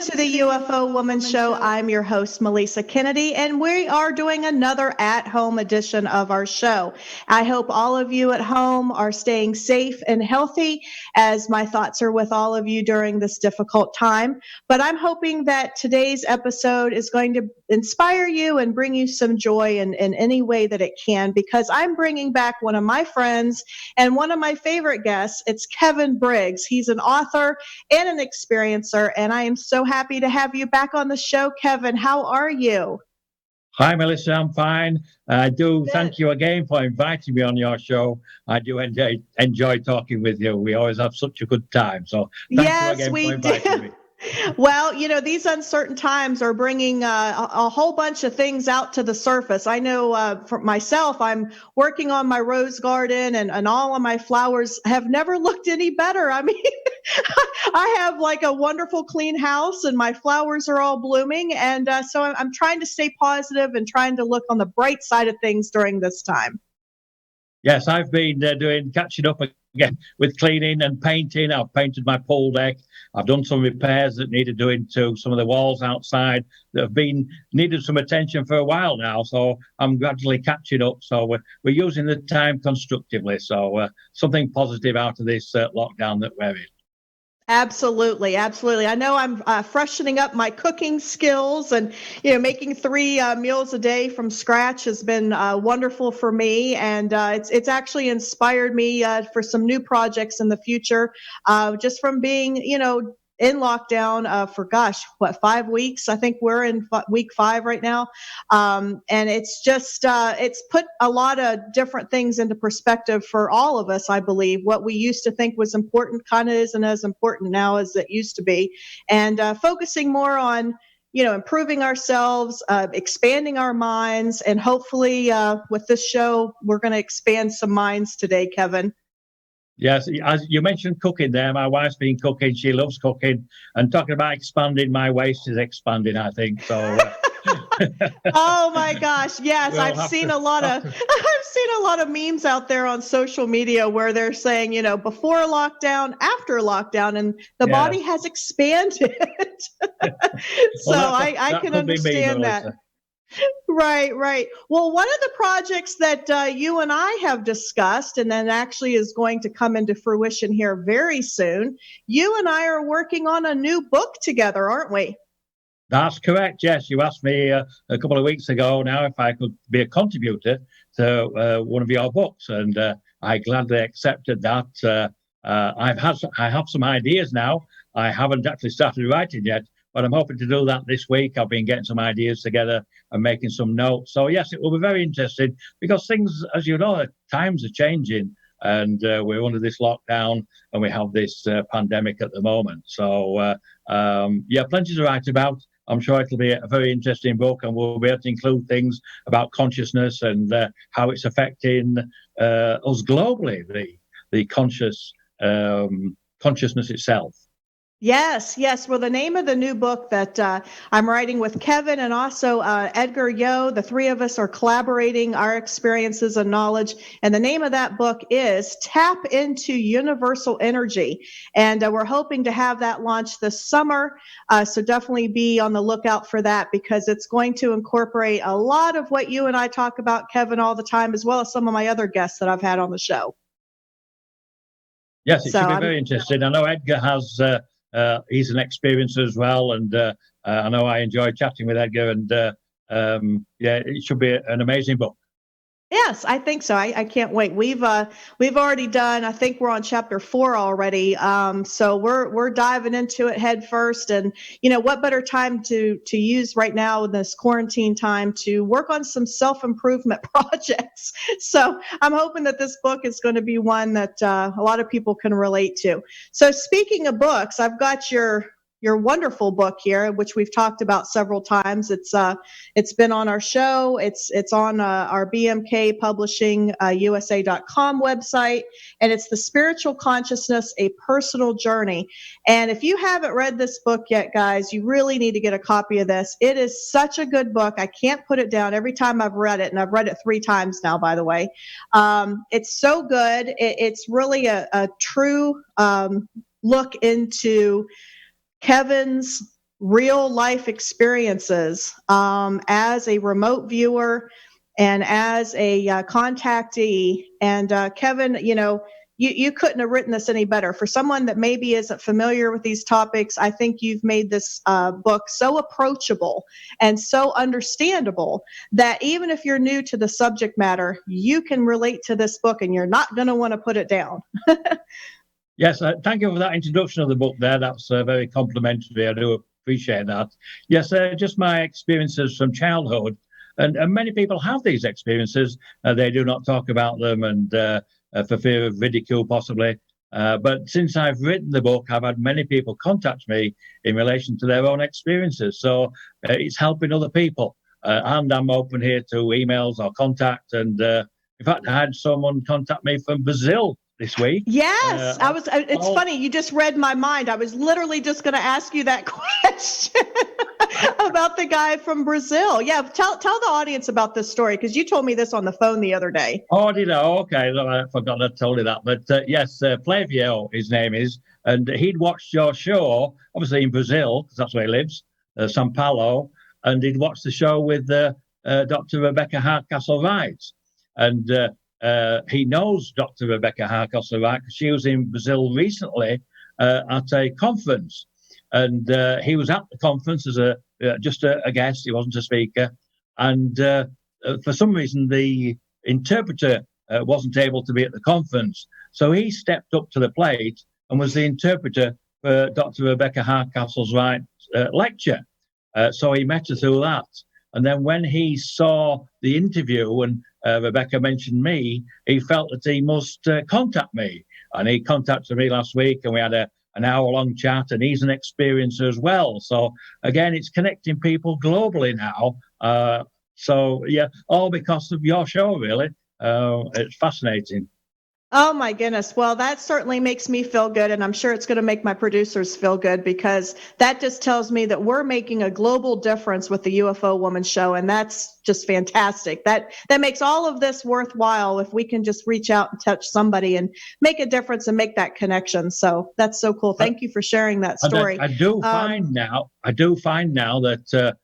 to the UFO Woman Show. I'm your host, Melisa Kennedy, and we are doing another at-home edition of our show. I hope all of you at home are staying safe and healthy, as my thoughts are with all of you during this difficult time. But I'm hoping that today's episode is going to inspire you and bring you some joy in any way that it can, because I'm bringing back one of my friends and one of my favorite guests. It's KEVIN Briggs. He's an author and an experiencer, and I am so happy to have you back on the show. KEVIN, how are you? Hi, Melissa. I'm fine. I do thank you again for inviting me on your show. I do enjoy talking with you. We always have such a good time. So thank you again for inviting me. Well, you know, these uncertain times are bringing a whole bunch of things out to the surface. I know for myself, I'm working on my rose garden, and all of my flowers have never looked any better. I mean, I have like a wonderful clean house and my flowers are all blooming. And so I'm trying to stay positive and trying to look on the bright side of things during this time. Yes, I've been catching up again with cleaning and painting. I've painted my pool deck. I've done some repairs that needed doing to some of the walls outside that have been needed some attention for a while now. So I'm gradually catching up. So we're using the time constructively. So something positive out of this lockdown that we're in. Absolutely, absolutely. I know I'm freshening up my cooking skills, and making 3 meals a day from scratch has been wonderful for me, and it's actually inspired me for some new projects in the future, just from being in lockdown for 5 weeks. I think we're in week 5 right now, and it's just it's put a lot of different things into perspective for all of us. I believe what we used to think was important kind of isn't as important now as it used to be, and focusing more on improving ourselves, expanding our minds, and hopefully with this show we're going to expand some minds today, KEVIN. Yes, as you mentioned cooking there, my wife's been cooking. She loves cooking, and talking about expanding, my waist is expanding, I think. So. Oh my gosh! Yes, I've seen a lot of memes out there on social media where they're saying, before lockdown, after lockdown, and the body has expanded. So I can understand that. Right. Well, one of the projects that you and I have discussed, and then actually is going to come into fruition here very soon, you and I are working on a new book together, aren't we? That's correct, yes. You asked me a couple of weeks ago now if I could be a contributor to one of your books, and I gladly accepted that. I have some ideas now. I haven't actually started writing yet, but I'm hoping to do that this week. I've been getting some ideas together and making some notes. So, yes, it will be very interesting because things, as you know, times are changing, and we're under this lockdown and we have this pandemic at the moment. So, plenty to write about. I'm sure it'll be a very interesting book, and we'll be able to include things about consciousness and how it's affecting us globally, the consciousness itself. Yes. Well, the name of the new book that I'm writing with KEVIN and also Edgar Yo, the 3 of us are collaborating our experiences and knowledge. And the name of that book is Tap into Universal Energy. And we're hoping to have that launched this summer. So definitely be on the lookout for that, because it's going to incorporate a lot of what you and I talk about, KEVIN, all the time, as well as some of my other guests that I've had on the show. Yes, it should be very interesting. I know Edgar has... he's an experiencer as well, and I know I enjoy chatting with Edgar, and it should be an amazing book. Yes, I think so. I can't wait. We've already done. I think we're on chapter 4 already. So we're diving into it head first. And what better time to use right now in this quarantine time to work on some self-improvement projects. So I'm hoping that this book is going to be one that a lot of people can relate to. So speaking of books, I've got your wonderful book here, which we've talked about several times. It's been on our show. It's on our BMK Publishing USA.com website, and it's The Spiritual Consciousness: A Personal Journey. And if you haven't read this book yet, guys, you really need to get a copy of this. It is such a good book. I can't put it down every time I've read it, and I've read it 3 times now, by the way. It's so good. It's really a true look into KEVIN's real life experiences as a remote viewer and as a contactee. And Kevin, you couldn't have written this any better. For someone that maybe isn't familiar with these topics, I think you've made this book so approachable and so understandable that even if you're new to the subject matter, you can relate to this book and you're not going to want to put it down. Yes, thank you for that introduction of the book there. That's very complimentary. I do appreciate that. Yes, just my experiences from childhood. And many people have these experiences. They do not talk about them, and for fear of ridicule, possibly. But since I've written the book, I've had many people contact me in relation to their own experiences. So it's helping other people. And I'm open here to emails or contact. And in fact, I had someone contact me from Brazil this week. Yes, it's funny. You just read my mind. I was literally just going to ask you that question about the guy from Brazil. Yeah, tell the audience about this story, because you told me this on the phone the other day. Oh, did I? Okay, I forgot I told you that. But yes, Flavio, his name is, and he'd watched your show, obviously in Brazil, because that's where he lives, São Paulo, and he'd watched the show with Dr. Rebecca Hardcastle-Wright. And he knows Dr. Rebecca Hardcastle-Wright because she was in Brazil recently at a conference. And he was at the conference as just a guest. He wasn't a speaker. And for some reason, the interpreter wasn't able to be at the conference. So he stepped up to the plate and was the interpreter for Dr. Rebecca Hardcastle-Wright's lecture. So he met her through that. And then when he saw the interview and Rebecca mentioned me, he felt that he must contact me. And he contacted me last week, and we had an hour-long chat, and he's an experiencer as well. So, again, it's connecting people globally now. So, yeah, all because of your show, really. It's fascinating. Oh, my goodness. Well, that certainly makes me feel good, and I'm sure it's going to make my producers feel good, because that just tells me that we're making a global difference with the UFO Woman Show, and that's just fantastic. That makes all of this worthwhile if we can just reach out and touch somebody and make a difference and make that connection. So that's so cool. Thank you for sharing that story. I do find now that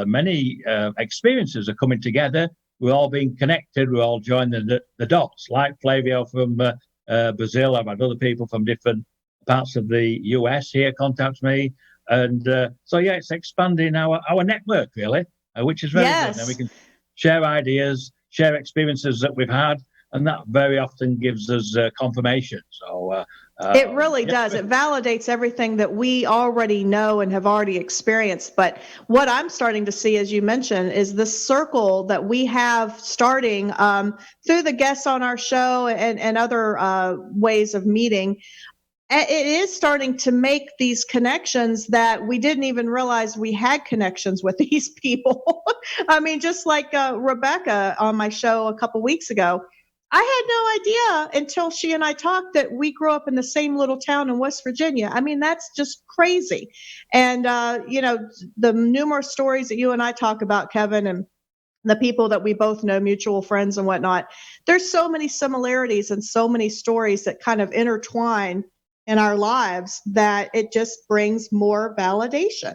many experiences are coming together. We're all being connected. We're all joining the dots. Like Flavio from Brazil, I've had other people from different parts of the US here contact me. And so, yeah, it's expanding our network, really, which is very good. And we can share ideas, share experiences that we've had, and that very often gives us confirmation. So it really does. It validates everything that we already know and have already experienced. But what I'm starting to see, as you mentioned, is the circle that we have starting through the guests on our show and other ways of meeting. It is starting to make these connections that we didn't even realize we had connections with these people. I mean, just like Rebecca on my show a couple weeks ago. I had no idea until she and I talked that we grew up in the same little town in West Virginia. I mean, that's just crazy. And, the numerous stories that you and I talk about, Kevin, and the people that we both know, mutual friends and whatnot, there's so many similarities and so many stories that kind of intertwine in our lives that it just brings more validation.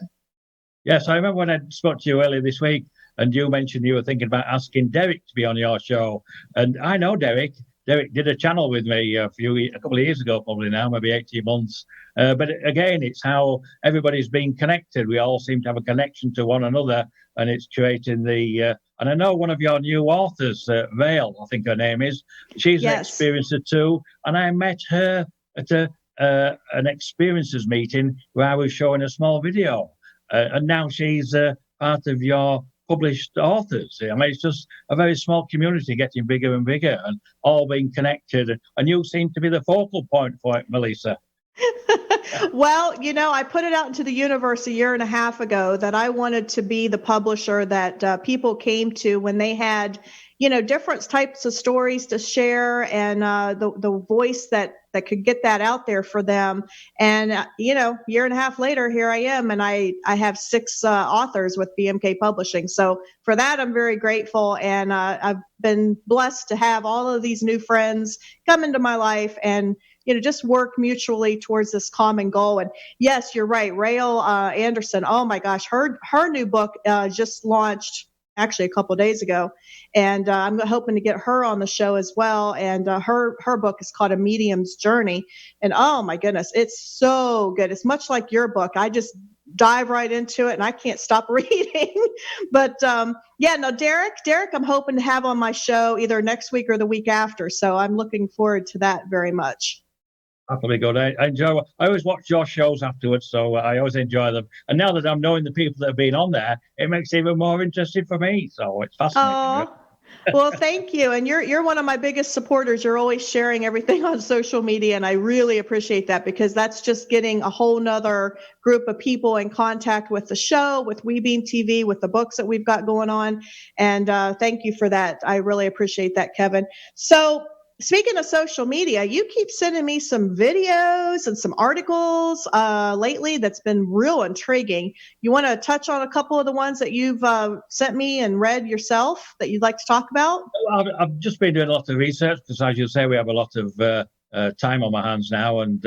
Yes, I remember when I spoke to you earlier this week, and you mentioned you were thinking about asking Derek to be on your show. And I know Derek. Derek did a channel with me a couple of years ago, probably now, maybe 18 months. But again, it's how everybody's been connected. We all seem to have a connection to one another, and it's creating and I know one of your new authors, Vale, I think her name is. She's an experiencer too. And I met her at an experiencers meeting where I was showing a small video. And now she's part of your published authors. I mean, it's just a very small community getting bigger and bigger and all being connected. And you seem to be the focal point for it, Melisa. Well, I put it out into the universe a year and a half ago that I wanted to be the publisher that people came to when they had, different types of stories to share, and the voice that could get that out there for them. And, year and a half later, here I am, and I have 6 authors with BMK Publishing. So for that, I'm very grateful. And I've been blessed to have all of these new friends come into my life. And, just work mutually towards this common goal. And yes, you're right. Rael Anderson, oh my gosh, her new book just launched actually a couple of days ago, and I'm hoping to get her on the show as well. And her book is called A Medium's Journey, and oh my goodness, it's so good. It's much like your book. I just dive right into it and I can't stop reading. But yeah, no, Derek, I'm hoping to have on my show either next week or the week after. So I'm looking forward to that very much. That'll be good. I enjoy. I always watch your shows afterwards, so I always enjoy them. And now that I'm knowing the people that have been on there, it makes it even more interesting for me. So it's fascinating. Oh, well, thank you. And you're one of my biggest supporters. You're always sharing everything on social media, and I really appreciate that, because that's just getting a whole nother group of people in contact with the show, with WeBeam TV, with the books that we've got going on. And thank you for that. I really appreciate that, Kevin. So speaking of social media, you keep sending me some videos and some articles lately that's been real intriguing. You want to touch on a couple of the ones that you've sent me and read yourself that you'd like to talk about? I've just been doing a lot of research because, as you say, we have a lot of time on our hands now, and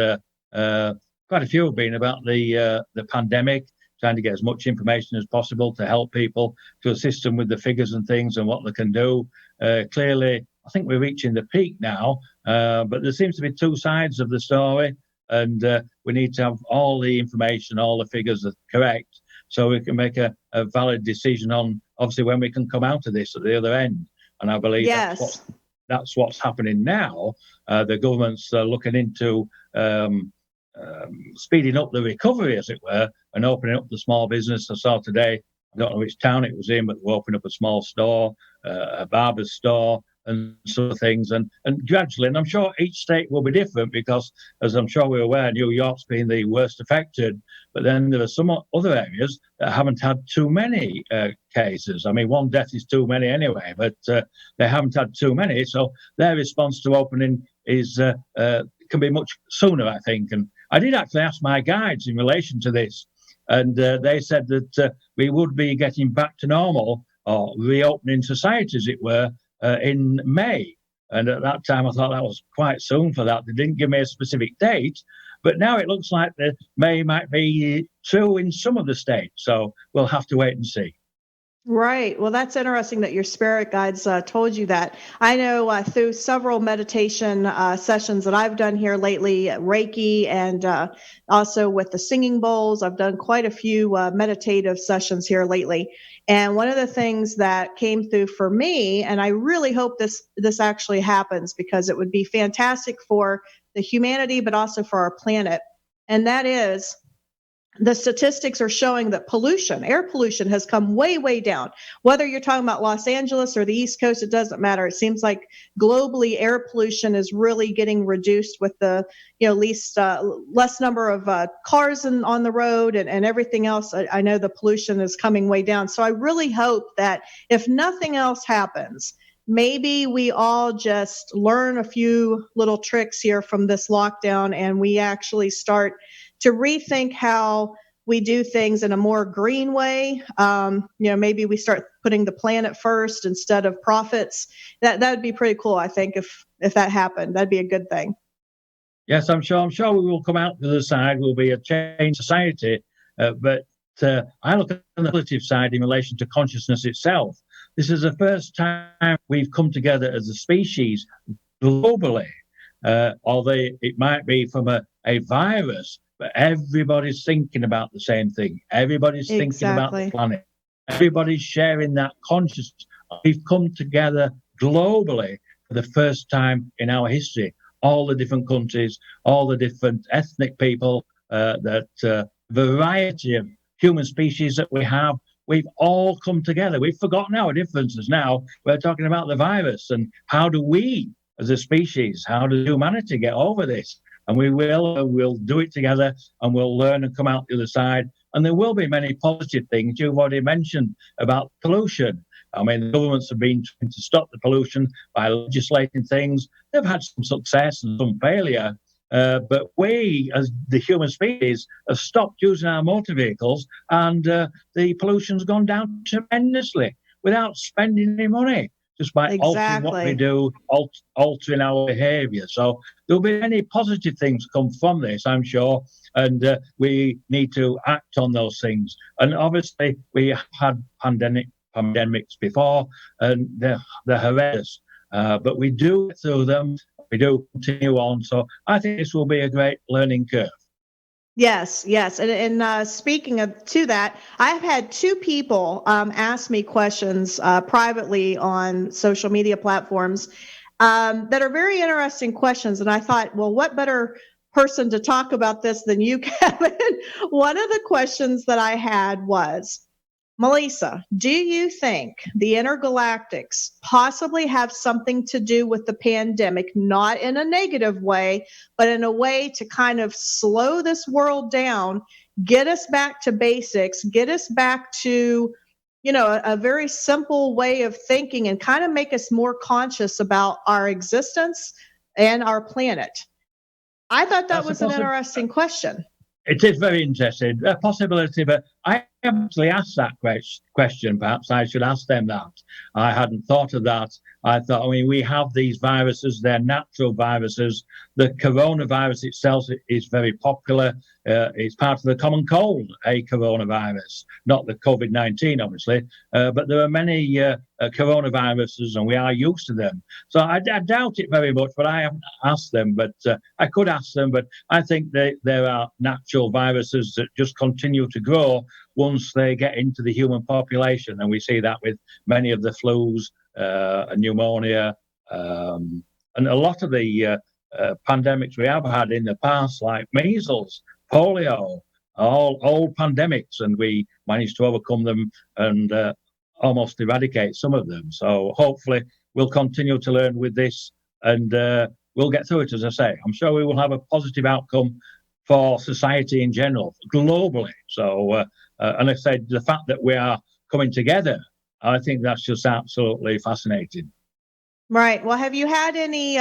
quite a few have been about the pandemic, trying to get as much information as possible to help people, to assist them with the figures and things and what they can do. Clearly, I think we're reaching the peak now, but there seems to be two sides of the story, and we need to have all the information, all the figures are correct, so we can make a valid decision on, obviously, when we can come out of this at the other end. And I believe that's what's happening now. The government's looking into speeding up the recovery, as it were, and opening up the small business. I saw today, I don't know which town it was in, but we opened up a small store, a barber's store, and sort of things, and gradually, and I'm sure each state will be different, because, as I'm sure we're aware, New York's been the worst affected, but then there are some other areas that haven't had too many cases. I mean, one death is too many anyway, but they haven't had too many, so their response to opening is can be much sooner, I think. And I did actually ask my guides in relation to this, and they said that we would be getting back to normal, or reopening society, as it were, in May. And at that time, I thought that was quite soon for that. They didn't give me a specific date, but now it looks like the May might be true in some of the states. So we'll have to wait and see. Right. Well, that's interesting that your spirit guides told you that. I know through several meditation sessions that I've done here lately, Reiki, and also with the singing bowls, I've done quite a few meditative sessions here lately. And one of the things that came through for me, and I really hope this actually happens, because it would be fantastic for the humanity, but also for our planet. And that is, the statistics are showing that air pollution has come way, way down. Whether you're talking about Los Angeles or the East Coast, it doesn't matter. It seems like globally air pollution is really getting reduced with the, least less number of cars on the road and everything else. I know the pollution is coming way down. So I really hope that if nothing else happens, maybe we all just learn a few little tricks here from this lockdown, and we actually start to rethink how we do things in a more green way. Maybe we start putting the planet first instead of profits. That would be pretty cool, I think, if that happened. That'd be a good thing. Yes, I'm sure we will come out to the side. We'll be a changed society. But I look at the positive side in relation to consciousness itself. This is the first time we've come together as a species globally, although it might be from a virus, but everybody's thinking about the same thing. Everybody's thinking about the planet. Everybody's sharing that consciousness. We've come together globally for the first time in our history. All the different countries, all the different ethnic people, that variety of human species that we have, we've all come together. We've forgotten our differences now. We're talking about the virus, and how do we, as a species, how does humanity get over this? And we'll do it together, and we'll learn and come out the other side. And there will be many positive things. You've already mentioned about pollution. I mean, the governments have been trying to stop the pollution by legislating things. They've had some success and some failure. But we, as the human species, have stopped using our motor vehicles, and the pollution's gone down tremendously without spending any money. just by altering what we Exactly. do, altering our behaviour. So there'll be many positive things come from this, I'm sure, and we need to act on those things. And obviously, we have had pandemics before, and they're horrendous. But we do get through them. We do continue on. So I think this will be a great learning curve. Yes, yes. And speaking of to that, I've had two people ask me questions privately on social media platforms that are very interesting questions. And I thought, well, what better person to talk about this than you, Kevin? One of the questions that I had was, Melisa, do you think the intergalactics possibly have something to do with the pandemic, not in a negative way, but in a way to kind of slow this world down, get us back to basics, get us back to, a very simple way of thinking and kind of make us more conscious about our existence and our planet? I thought that That's a was an interesting question. It is very interesting, a possibility, but I actually asked that question. Perhaps I should ask them that. I hadn't thought of that. I thought, we have these viruses, they're natural viruses. The coronavirus itself is very popular. It's part of the common cold, a coronavirus, not the COVID-19, obviously, but there are many coronaviruses and we are used to them. So I doubt it very much, but I haven't asked them, but I could ask them, but I think there are natural viruses that just continue to grow once they get into the human population. And we see that with many of the flus, pneumonia, and a lot of the pandemics we have had in the past, like measles, polio, all old pandemics, and we managed to overcome them and almost eradicate some of them. So hopefully we'll continue to learn with this, and we'll get through it, as I say. I'm sure we will have a positive outcome for society in general, globally. So, and I said, the fact that we are coming together, I think that's just absolutely fascinating. Right. Well, have you had any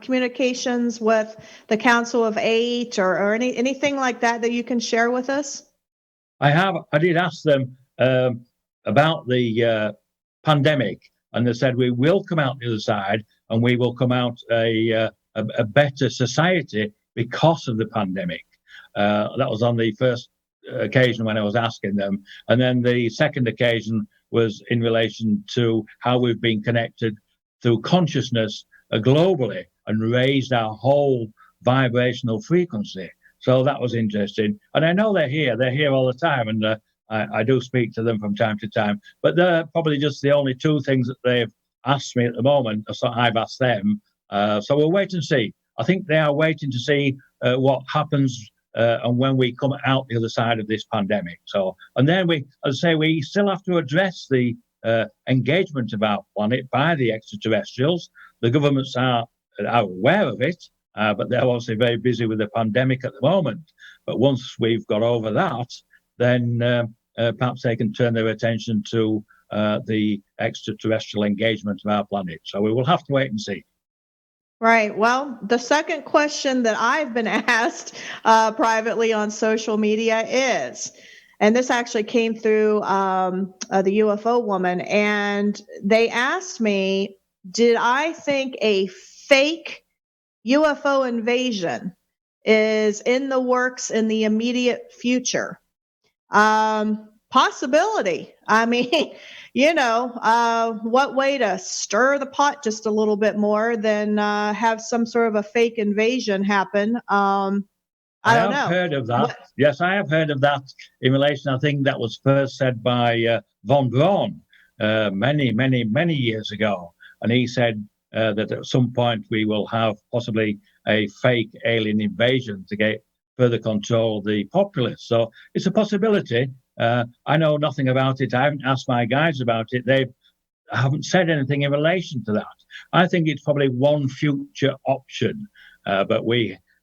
communications with the Council of Eight or anything like that you can share with us? I did ask them about the pandemic, and they said we will come out the other side, and we will come out a better society because of the pandemic. That was on the first occasion when I was asking them, and then the second occasion was in relation to how we've been connected through consciousness globally and raised our whole vibrational frequency. So that was interesting. And I know they're here all the time, and I do speak to them from time to time, but they're probably just the only two things that they've asked me at the moment, so I've asked them. So we'll wait and see. I think they are waiting to see what happens and when we come out the other side of this pandemic. So, and then we, as I say, we still have to address the engagement of our planet by the extraterrestrials. The governments are aware of it, but they're obviously very busy with the pandemic at the moment. But once we've got over that, then perhaps they can turn their attention to the extraterrestrial engagement of our planet. So we will have to wait and see. Right. Well, the second question that I've been asked privately on social media is, and this actually came through the UFO Woman, and they asked me, did I think a fake UFO invasion is in the works in the immediate future? Possibility. I mean, what way to stir the pot just a little bit more than have some sort of a fake invasion happen. I don't know. Heard of that. Yes, I have heard of that in relation. I think that was first said by von Braun many, many, many years ago. And he said that at some point we will have possibly a fake alien invasion to get further control of the populace. So it's a possibility. I know nothing about it. I haven't asked my guys about it. They haven't said anything in relation to that. I think it's probably one future option, but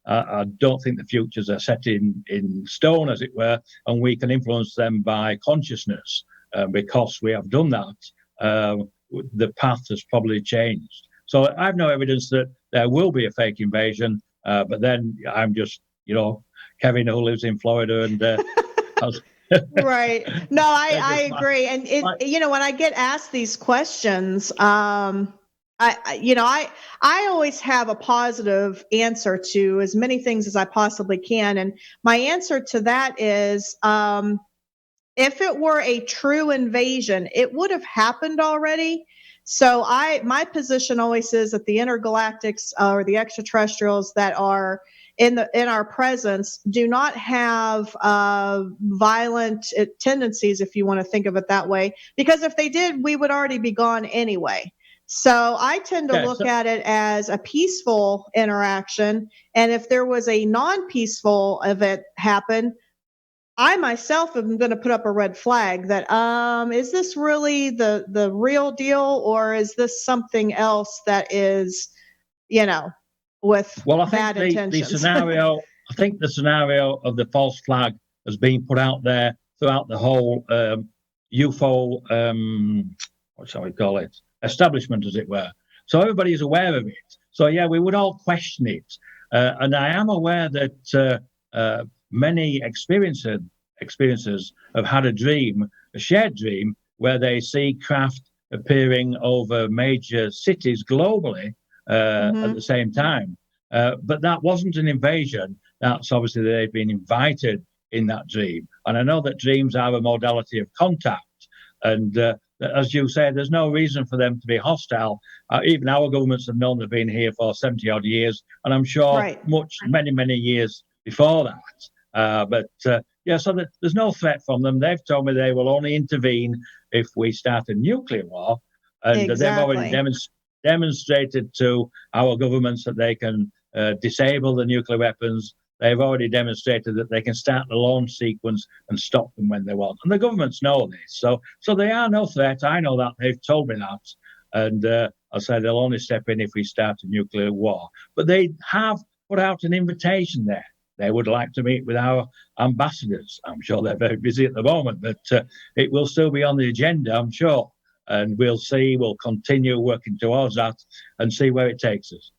I don't think the futures are set in stone, as it were, and we can influence them by consciousness. Because we have done that, the path has probably changed. So I have no evidence that there will be a fake invasion, but then I'm just, Kevin, who lives in Florida and Right. No, I Just agree. And when I get asked these questions, I always have a positive answer to as many things as I possibly can. And my answer to that is, if it were a true invasion, it would have happened already. So my position always is that the intergalactics or the extraterrestrials that are in our presence do not have violent tendencies, if you want to think of it that way. Because if they did, we would already be gone anyway. So I tend to look at it as a peaceful interaction. And if there was a non-peaceful event happen, I myself am going to put up a red flag that is this really the real deal, or is this something else that is, with Well, I bad think the intentions? scenario, I think the scenario of the false flag has been put out there throughout the whole UFO, what shall we call it, establishment, as it were. So everybody is aware of it. So yeah, we would all question it. And I am aware that many experiencers have had a shared dream, where they see craft appearing over major cities globally at the same time. But that wasn't an invasion. That's obviously they've been invited in that dream. And I know that dreams are a modality of contact. And as you say, there's no reason for them to be hostile. Even our governments have known they've been here for 70 odd years. And I'm sure many, many years before that. So that there's no threat from them. They've told me they will only intervene if we start a nuclear war. And they've already demonstrated to our governments that they can disable the nuclear weapons. They've already demonstrated that they can start the launch sequence and stop them when they want. And the governments know this. So they are no threat. I know that. They've told me that. And I say they'll only step in if we start a nuclear war. But they have put out an invitation there. They would like to meet with our ambassadors. I'm sure they're very busy at the moment, but it will still be on the agenda, I'm sure. And we'll continue working towards that and see where it takes us.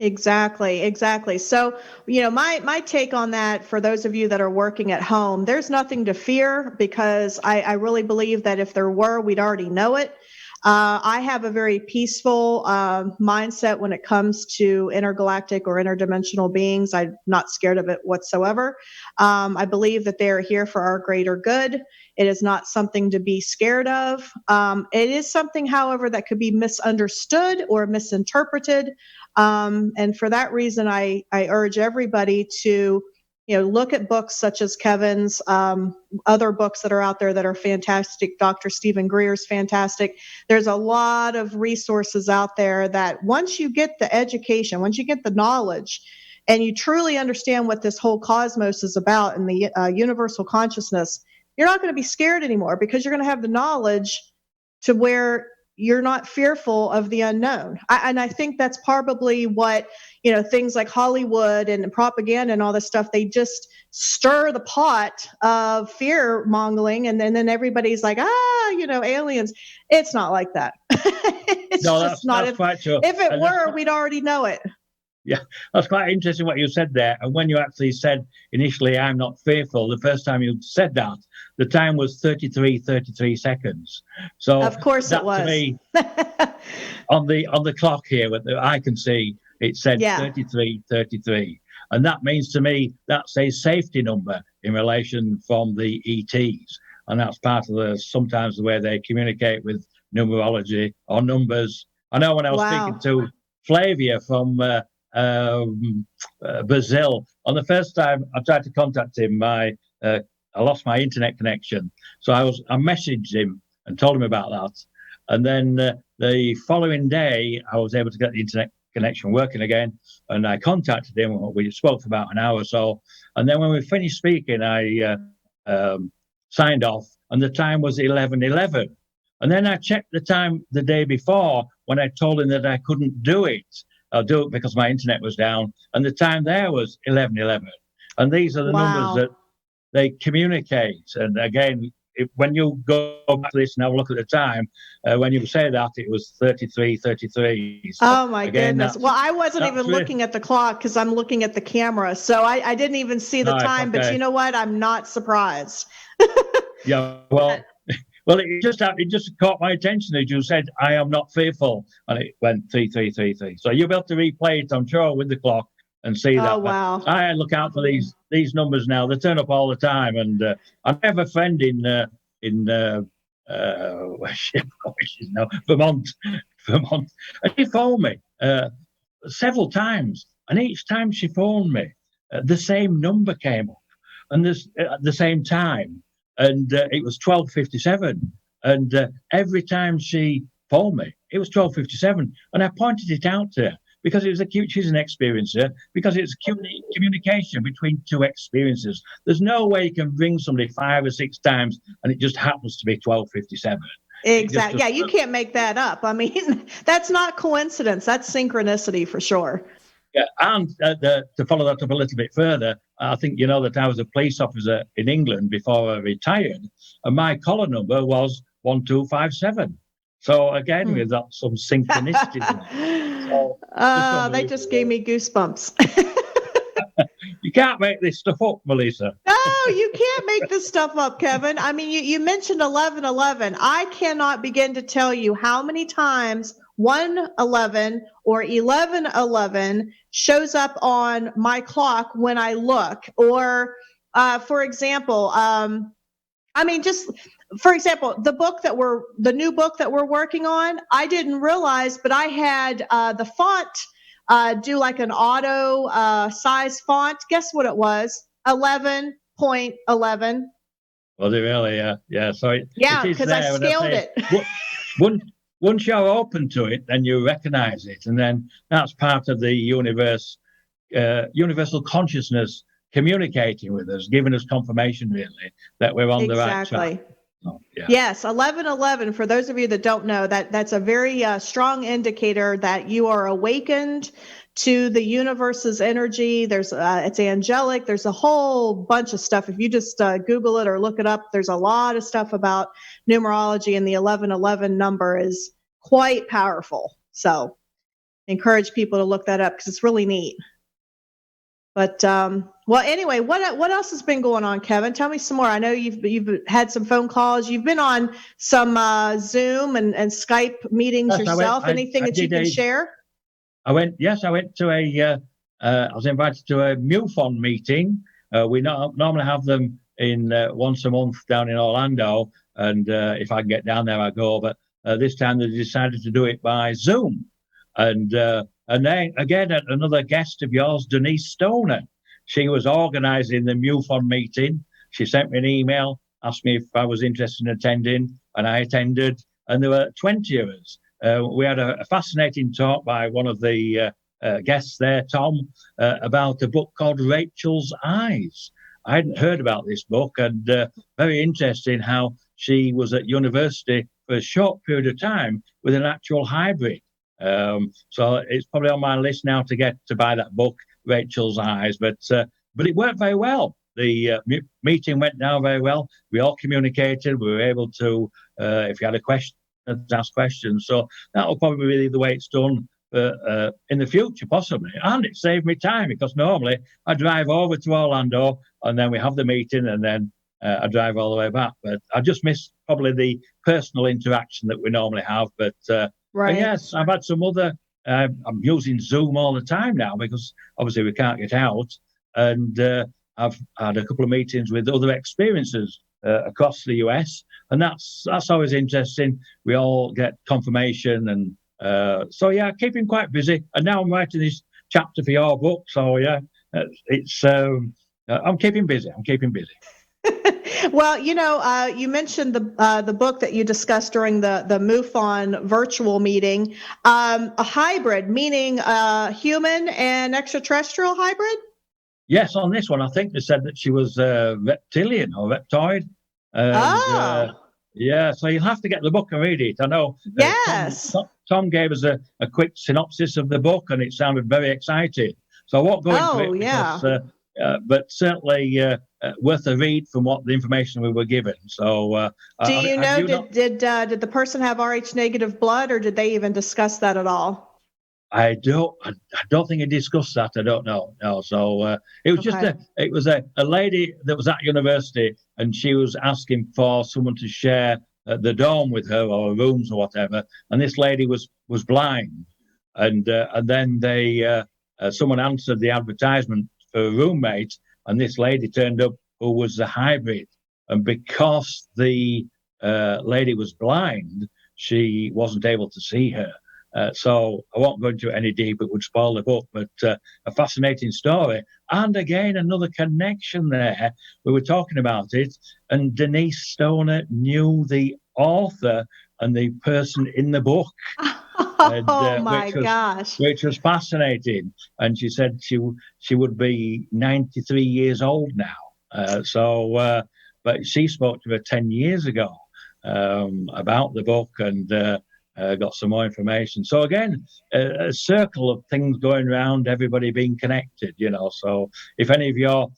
Exactly. So, my take on that, for those of you that are working at home, there's nothing to fear, because I really believe that if there were, we'd already know it. I have a very peaceful mindset when it comes to intergalactic or interdimensional beings. I'm not scared of it whatsoever. I believe that they are here for our greater good. It is not something to be scared of. It is something, however, that could be misunderstood or misinterpreted. And for that reason, I urge everybody to look at books such as Kevin's, other books that are out there that are fantastic. Dr. Stephen Greer's fantastic. There's a lot of resources out there that once you get the education, once you get the knowledge, and you truly understand what this whole cosmos is about and the universal consciousness, you're not going to be scared anymore, because you're going to have the knowledge to where you're not fearful of the unknown. And I think that's probably what, things like Hollywood and propaganda and all this stuff, they just stir the pot of fear mongering. And then everybody's like, aliens. It's not like that. That's quite true. If it were, we'd already know it. Yeah, that's quite interesting what you said there. And when you actually said initially, I'm not fearful, the first time you said that, the time was 33 seconds. So of course it was. To me, on the clock here, I can see it said 33. And that means to me, that's a safety number in relation from the ETs. And that's part of sometimes the way they communicate with numerology or numbers. I know when I was speaking to Flavia from Brazil, on the first time I tried to contact him, I lost my internet connection. So I messaged him and told him about that. And then the following day, I was able to get the internet connection working again. And I contacted him. We spoke for about an hour or so. And then when we finished speaking, I signed off, and the time was 11:11. And then I checked the time the day before when I told him that I couldn't do it. I'll do it because my internet was down. And the time there was 11:11. And these are the numbers that they communicate. And again, when you go back to this and have a look at the time, when you say that, it was 33. So oh my goodness. Well, I wasn't even looking at the clock, because I'm looking at the camera. So I didn't even see the time, okay. But you know what? I'm not surprised. Yeah, well, it just caught my attention as you said, "I am not fearful," and it went 3333. So you'll be able to replay it, I'm sure, with the clock and see Oh, that. But wow. I look out for these numbers now. They turn up all the time, and I have a friend in where she's now, Vermont, Vermont, and she phoned me several times, and each time she phoned me, the same number came up, and this at the same time, and it was 12:57, and every time she phoned me, it was 12:57, and I pointed it out to her because it was she's an experiencer, because it's communication between two experiences. There's no way you can ring somebody 5 or 6 times and it just happens to be 12:57. Exactly. Yeah, you can't make that up. I mean, that's not coincidence. That's synchronicity for sure. Yeah, and to follow that up a little bit further, I think you know that I was a police officer in England before I retired, and my collar number was 1257. So again, we've got some synchronicity. They just gave me goosebumps. You can't make this stuff up, Melisa. No, you can't make this stuff up, Kevin. I mean, you mentioned 1111. I cannot begin to tell you how many times 111 or 1111 shows up on my clock when I look. Or, for example, I mean, just for example, the new book that we're working on, I didn't realize, but I had the font do like an auto size font. Guess what it was? 11.11. Was it really? Yeah. So yeah, it is because I scaled it. Once you're open to it, then you recognize it, and then that's part of the universal consciousness communicating with us, giving us confirmation, really, that we're on the right track. Oh, yeah. Yes, 1111. For those of you that don't know, that's a very strong indicator that you are awakened to the universe's energy. There's it's angelic. There's a whole bunch of stuff. If you just Google it or look it up, there's a lot of stuff about numerology, and the 1111 number is quite powerful. So, encourage people to look that up because it's really neat. But well, anyway, what else has been going on, Kevin? Tell me some more. I know you've had some phone calls. You've been on some Zoom and Skype meetings yourself. Anything that you can share? I went to I was invited to a MUFON meeting. We normally have them in once a month down in Orlando, and if I can get down there, I go. But this time they decided to do it by Zoom, and then again another guest of yours, Denise Stoner. She was organising the MUFON meeting. She sent me an email, asked me if I was interested in attending, and I attended. And there were 20 of us. We had a fascinating talk by one of the guests there, Tom, about a book called Rachel's Eyes. I hadn't heard about this book, and very interesting how she was at university for a short period of time with an actual hybrid. So it's probably on my list now to get to buy that book, Rachel's Eyes. But it worked very well. The meeting went down very well. We all communicated. We were able to, if you had a question, ask questions. So that will probably be the way it's done in the future, possibly. And it saved me time because normally I drive over to Orlando and then we have the meeting and then I drive all the way back. But I just miss probably the personal interaction that we normally have. But right. Yes, I've had some other. I'm using Zoom all the time now because obviously we can't get out. And I've had a couple of meetings with other experiencers across the US, and that's always interesting. We all get confirmation, and so yeah, keeping quite busy. And now I'm writing this chapter for your book, so yeah, it's I'm keeping busy. Well, you mentioned the book that you discussed during the MUFON virtual meeting, a hybrid, meaning human and extraterrestrial hybrid. Yes, on this one, I think they said that she was reptilian or reptoid. And, yeah, so you'll have to get the book and read it. I know. Yes. Tom gave us a quick synopsis of the book, and it sounded very exciting. So I won't go into it. Yeah. But certainly worth a read from what the information we were given. So, do you know? Did the person have Rh negative blood, or did they even discuss that at all? I don't think he discussed that. I don't know. No. So it was just a lady that was at university, and she was asking for someone to share the dorm with her or rooms or whatever. And this lady was blind, and then someone answered the advertisement for a roommate, and this lady turned up who was a hybrid. And because the lady was blind, she wasn't able to see her. So I won't go into it any deeper, it would spoil the book, but a fascinating story. And again, another connection there. We were talking about it, and Denise Stoner knew the author and the person in the book. Oh my gosh. Which was fascinating. And she said she would be 93 years old now. But she spoke to her 10 years ago about the book, and got some more information. So again, a circle of things going around, everybody being connected, So if any of your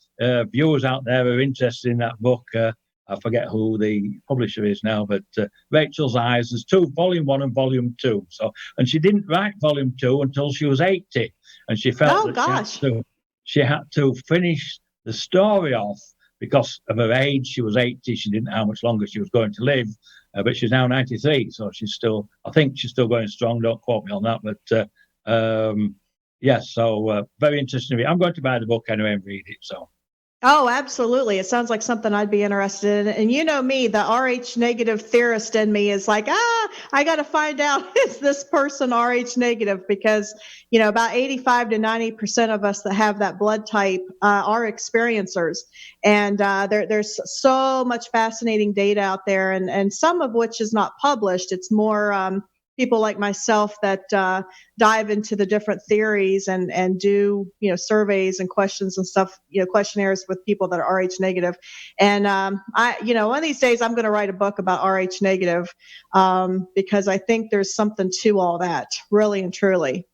viewers out there are interested in that book, I forget who the publisher is now, but Rachel's Eyes, there's volume 1 and volume 2. So, and she didn't write volume 2 until she was 80, and she felt she had to finish the story off. Because of her age, she was 80. She didn't know how much longer she was going to live, but she's now 93. So I think she's still going strong. Don't quote me on that. But yes, so very interesting. I'm going to buy the book anyway and read it. So. Oh, absolutely. It sounds like something I'd be interested in. And you know me, the Rh negative theorist in me is like, I got to find out, is this person Rh negative? Because, about 85 to 90% of us that have that blood type are experiencers. And there's so much fascinating data out there, and some of which is not published. It's more people like myself that dive into the different theories and do surveys and questions and stuff, questionnaires with people that are Rh negative. And one of these days I'm going to write a book about Rh negative because I think there's something to all that, really and truly.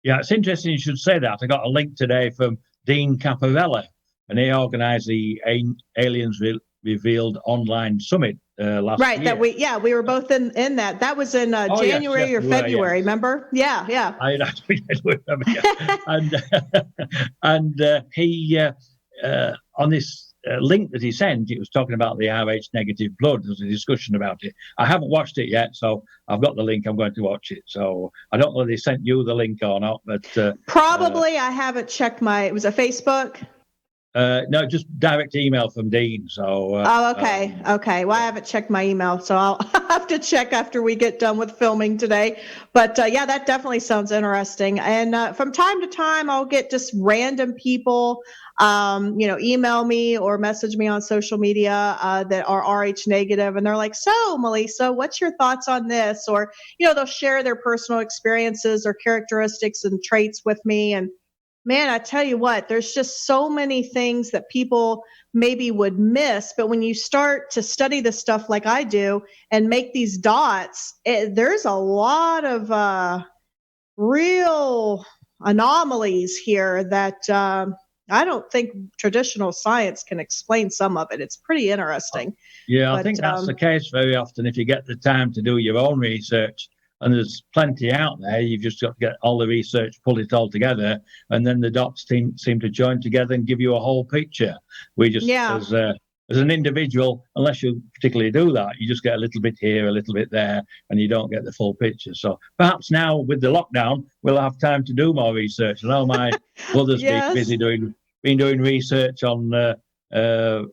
Yeah, it's interesting you should say that. I got a link today from Dean Caparella, and he organised the Aliens Revealed online summit last year. That we were both in that. That was in January or February. Remember? Yeah. I remember. Yeah. and he on this link that he sent, it was talking about the Rh negative blood. There was a discussion about it. I haven't watched it yet, so I've got the link. I'm going to watch it. So I don't know if they sent you the link or not, but probably I haven't checked it was a Facebook. No, just direct email from Dean. So. Okay. Well, I haven't checked my email, so I'll have to check after we get done with filming today. But yeah, that definitely sounds interesting. And from time to time, I'll get just random people, email me or message me on social media that are Rh negative, and they're like, "So, Melisa, what's your thoughts on this?" Or they'll share their personal experiences or characteristics and traits with me, and man, I tell you what, there's just so many things that people maybe would miss. But when you start to study this stuff like I do and make these dots, there's a lot of real anomalies here that I don't think traditional science can explain some of it. It's pretty interesting. Yeah, I think that's the case very often. If you get the time to do your own research, and there's plenty out there, you've just got to get all the research, pull it all together, and then the dots seem to join together and give you a whole picture. We just, as an individual, unless you particularly do that, you just get a little bit here, a little bit there, and you don't get the full picture. So perhaps now with the lockdown, we'll have time to do more research. I know my brother's been busy doing research on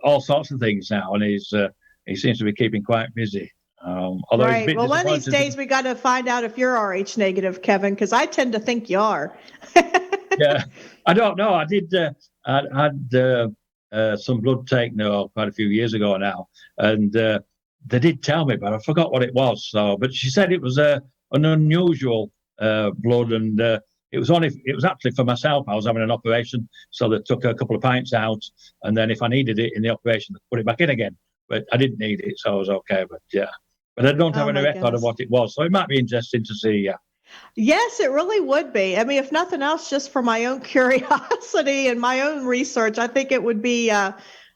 all sorts of things now, and he seems to be keeping quite busy. Right. Well, one of these days we got to find out if you're Rh negative, Kevin, because I tend to think you are. Yeah, I don't know. I did. I had some blood taken quite a few years ago now, and they did tell me, but I forgot what it was. So, but she said it was an unusual blood, and it was actually for myself. I was having an operation, so they took a couple of pints out, and then if I needed it in the operation, they put it back in again. But I didn't need it, so I was okay. But yeah. But I don't have any record of what it was, so it might be interesting to see. Yeah. Yes, it really would be. I mean, if nothing else, just for my own curiosity and my own research, I think it would be. I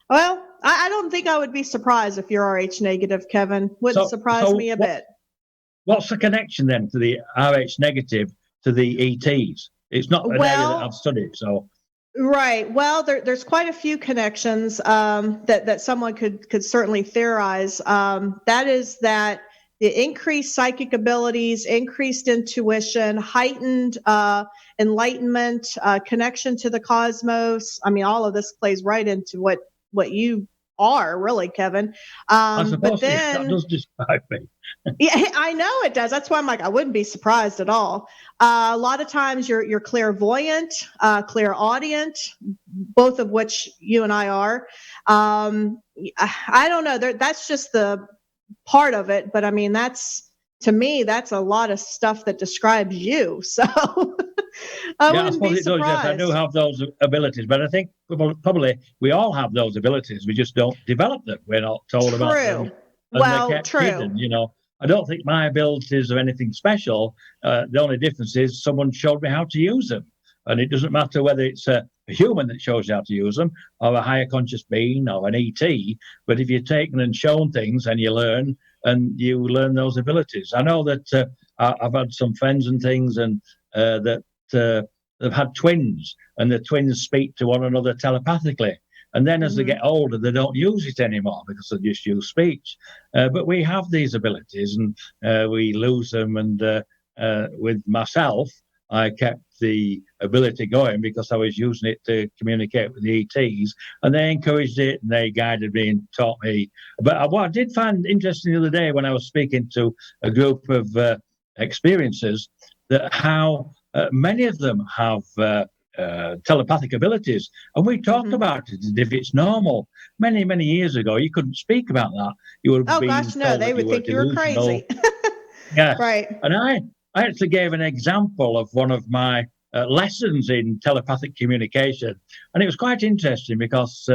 don't think I would be surprised if you're Rh negative, Kevin. Wouldn't surprise me a bit. What's the connection then to the Rh negative to the ETs? It's not an area that I've studied, so. Right. Well, there's quite a few connections that someone could certainly theorize. That is that the increased psychic abilities, increased intuition, heightened enlightenment, connection to the cosmos. I mean, all of this plays right into what you are, really, Kevin. I But suppose that then does describe me. yeah, I know it does. That's why I'm like, I wouldn't be surprised at all. A lot of times you're clairvoyant, clairaudient, both of which you and I are. I don't know. That's just the part of it, but I mean, to me, that's a lot of stuff that describes you. So I Yeah, I wouldn't be suppose it does. Yes, I do surprised. have those abilities, but I think probably we all have those abilities. We just don't develop them. We're not told about them, True. and they're Well, kept true. hidden. I don't think my abilities are anything special. The only difference is someone showed me how to use them, and it doesn't matter whether it's a human that shows you how to use them, or a higher conscious being, or an ET. But if you're taken and shown things, and you learn those abilities. I know that I've had some friends and things, and that. They've had twins, and the twins speak to one another telepathically. And then as they Hmm. get older, they don't use it anymore because they just use speech. But we have these abilities, and we lose them. And with myself, I kept the ability going because I was using it to communicate with the ETs, and they encouraged it, and they guided me and taught me. But what I did find interesting the other day when I was speaking to a group of experiencers, that how many of them have telepathic abilities, and we talk Hmm. about it as if it's normal. Many, many years ago, you couldn't speak about that. You would have Oh been gosh, no, told they that you would were think you were delusional. crazy. Yes, Right. and I actually gave an example of one of my lessons in telepathic communication, and it was quite interesting because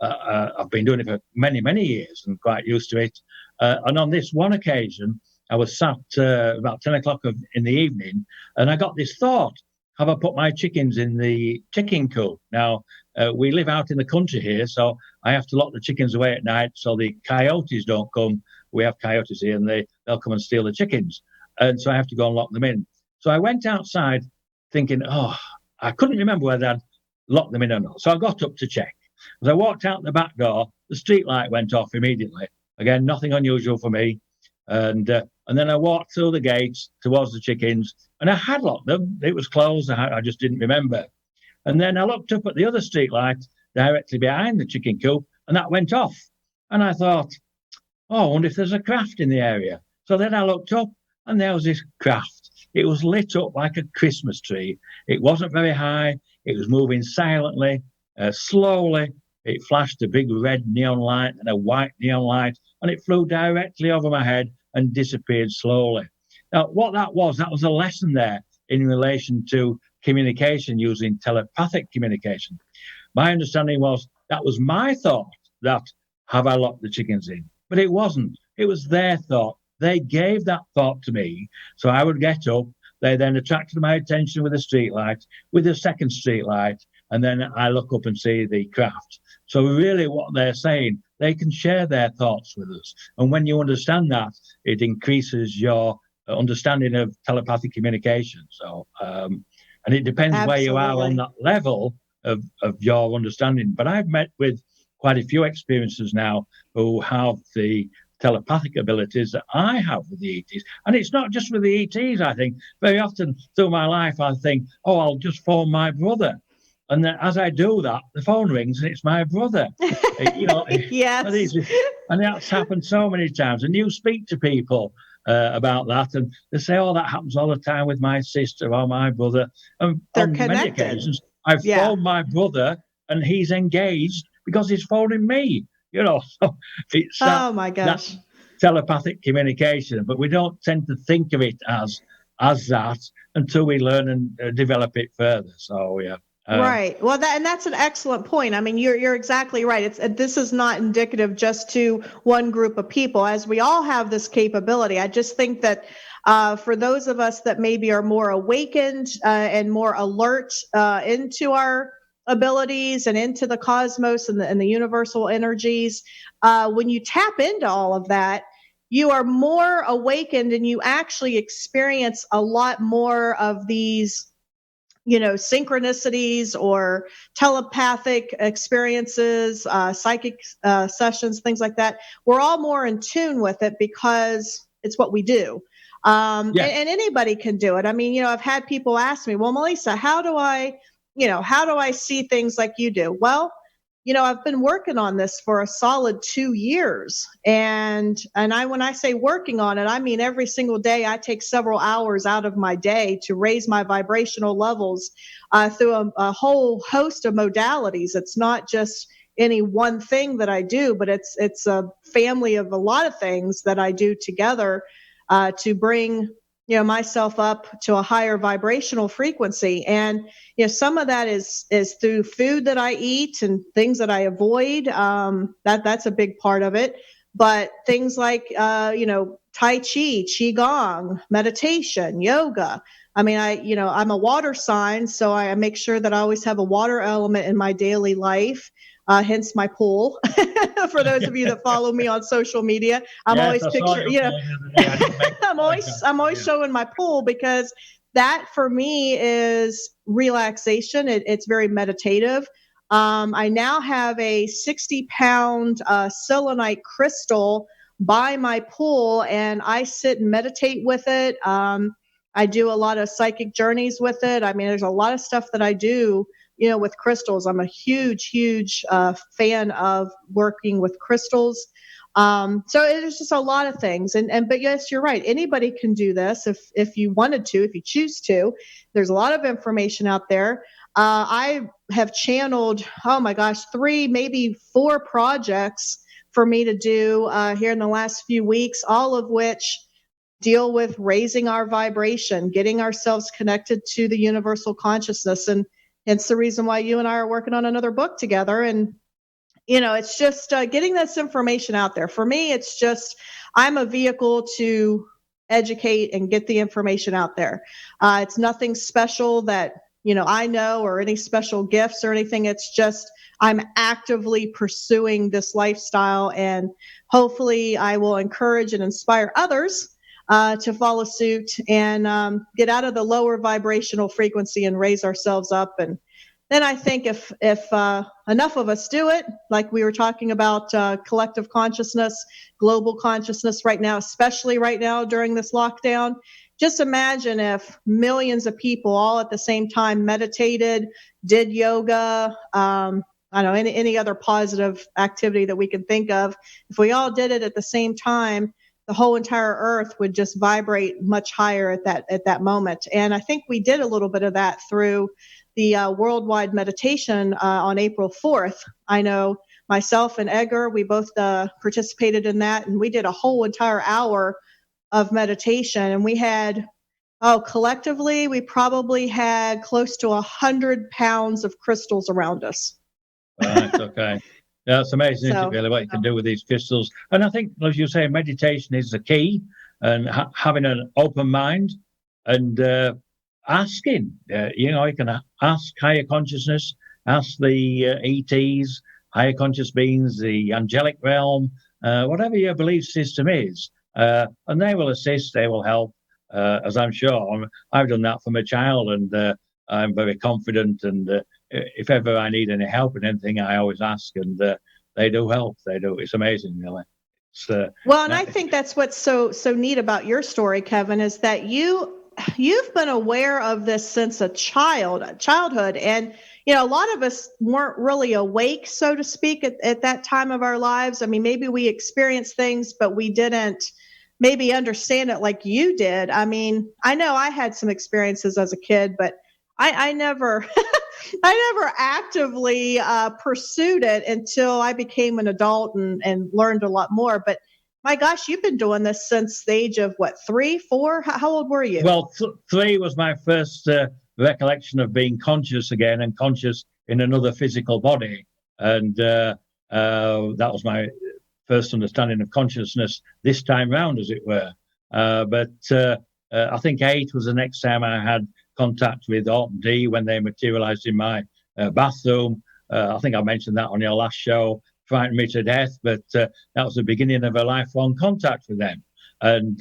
I've been doing it for many, many years and quite used to it. And on this one occasion, I was sat about 10 o'clock in the evening, and I got this thought: have I put my chickens in the chicken coop? Now, we live out in the country here, so I have to lock the chickens away at night so the coyotes don't come. We have coyotes here, and they'll come and steal the chickens. And so I have to go and lock them in. So I went outside thinking, oh, I couldn't remember whether I'd locked them in or not. So I got up to check. As I walked out the back door, the street light went off immediately. Again, nothing unusual for me. And then I walked through the gates towards the chickens, and I had locked them. It was closed. I just didn't remember. And then I looked up at the other street light directly behind the chicken coop, and that went off. And I thought, oh, I wonder if there's a craft in the area. So then I looked up, and there was this craft. It was lit up like a Christmas tree. It wasn't very high. It was moving silently, slowly. It flashed a big red neon light and a white neon light, and it flew directly over my head and disappeared slowly. Now, what that was a lesson there in relation to communication using telepathic communication. My understanding was that was my thought, that have I locked the chickens in? But it wasn't. It was their thought. They gave that thought to me. So I would get up. They then attracted my attention with a street light, with a second street light, and then I look up and see the craft. So really what they're saying, they can share their thoughts with us. And when you understand that, it increases your understanding of telepathic communication. And it depends where you are on Absolutely. that level of your understanding. But I've met with quite a few experiences now who have the telepathic abilities that I have with the ETs. And it's not just with the ETs, I think. Very often through my life, I think, oh, I'll just phone my brother. And then as I do that, the phone rings and it's my brother. You know, and, Yes. and that's happened so many times. And you speak to people about that, and they say, oh, that happens all the time with my sister or my brother. And They're on many connected. occasions, I've Yeah. phoned my brother and he's engaged because he's phoning me. So it's Oh my that gosh. telepathic communication, but we don't tend to think of it as that until we learn and develop it further. So yeah. Right. Well, that's an excellent point. I mean, you're exactly right. This is not indicative just to one group of people, as we all have this capability. I just think that for those of us that maybe are more awakened and more alert into our abilities and into the cosmos and the universal energies, when you tap into all of that, you are more awakened and you actually experience a lot more of these synchronicities or telepathic experiences, psychic sessions, things like that. We're all more in tune with it because it's what we do. And anybody can do it. I mean, I've had people ask me, well, Melisa, how do I see things like you do? Well, I've been working on this for a solid 2 years. And when I say working on it, I mean every single day I take several hours out of my day to raise my vibrational levels through a whole host of modalities. It's not just any one thing that I do, but it's a family of a lot of things that I do together to bring myself up to a higher vibrational frequency. And some of that is through food that I eat and things that I avoid. That's a big part of it. But things like Tai Chi, Qigong, meditation, yoga. I mean, I'm a water sign, so I make sure that I always have a water element in my daily life. Hence my pool. For those of you that follow me on social media, I'm always I'm always showing my pool, because that for me is relaxation. It's very meditative. I now have a 60-pound selenite crystal by my pool, and I sit and meditate with it. I do a lot of psychic journeys with it. I mean, there's a lot of stuff that I do with crystals. I'm a huge fan of working with crystals. So it's just a lot of things. But yes, you're right. Anybody can do this if you wanted to, if you choose to. There's a lot of information out there. I have channeled, 3, maybe 4 projects for me to do here in the last few weeks, all of which deal with raising our vibration, getting ourselves connected to the universal consciousness. And it's the reason why you and I are working on another book together. And, it's just getting this information out there. For me, it's just, I'm a vehicle to educate and get the information out there. It's nothing special that, I know, or any special gifts or anything. It's just, I'm actively pursuing this lifestyle, and hopefully I will encourage and inspire others to follow suit and get out of the lower vibrational frequency and raise ourselves up. And then I think if enough of us do it, like we were talking about collective consciousness, global consciousness right now, especially right now during this lockdown, just imagine if millions of people all at the same time meditated, did yoga, I don't know, any other positive activity that we can think of. If we all did it at the same time, the whole entire earth would just vibrate much higher at that moment. And I think we did a little bit of that through the worldwide meditation on April 4th. I know myself and Edgar, we both participated in that, and we did a whole entire hour of meditation. And we had, collectively, we probably had close to 100 pounds of crystals around us. Right, okay. Yeah, it's amazing, isn't it, really, what you can do with these crystals. And I think, as you say, meditation is the key, and having an open mind and asking. You can ask higher consciousness, ask the ETs, higher conscious beings, the angelic realm, whatever your belief system is, and they will assist, they will help, as I'm sure. I've done that from a child, and I'm very confident, and if ever I need any help in anything, I always ask, and they do help. They do. It's amazing, really. Well, and I think that's what's so neat about your story, Kevin, is that you've been aware of this since childhood, and a lot of us weren't really awake, so to speak, at that time of our lives. I mean, maybe we experienced things, but we didn't maybe understand it like you did. I mean, I know I had some experiences as a kid, but I never I never actively pursued it until I became an adult and learned a lot more. But my gosh, you've been doing this since the age of what, 3, 4? How old were you? Well, 3 was my first recollection of being conscious again, and conscious in another physical body. And that was my first understanding of consciousness this time round, as it were. But I think 8 was the next time I had contact with Orton D when they materialized in my bathroom. I think I mentioned that on your last show. Frightened me to death, but that was the beginning of a lifelong contact with them. And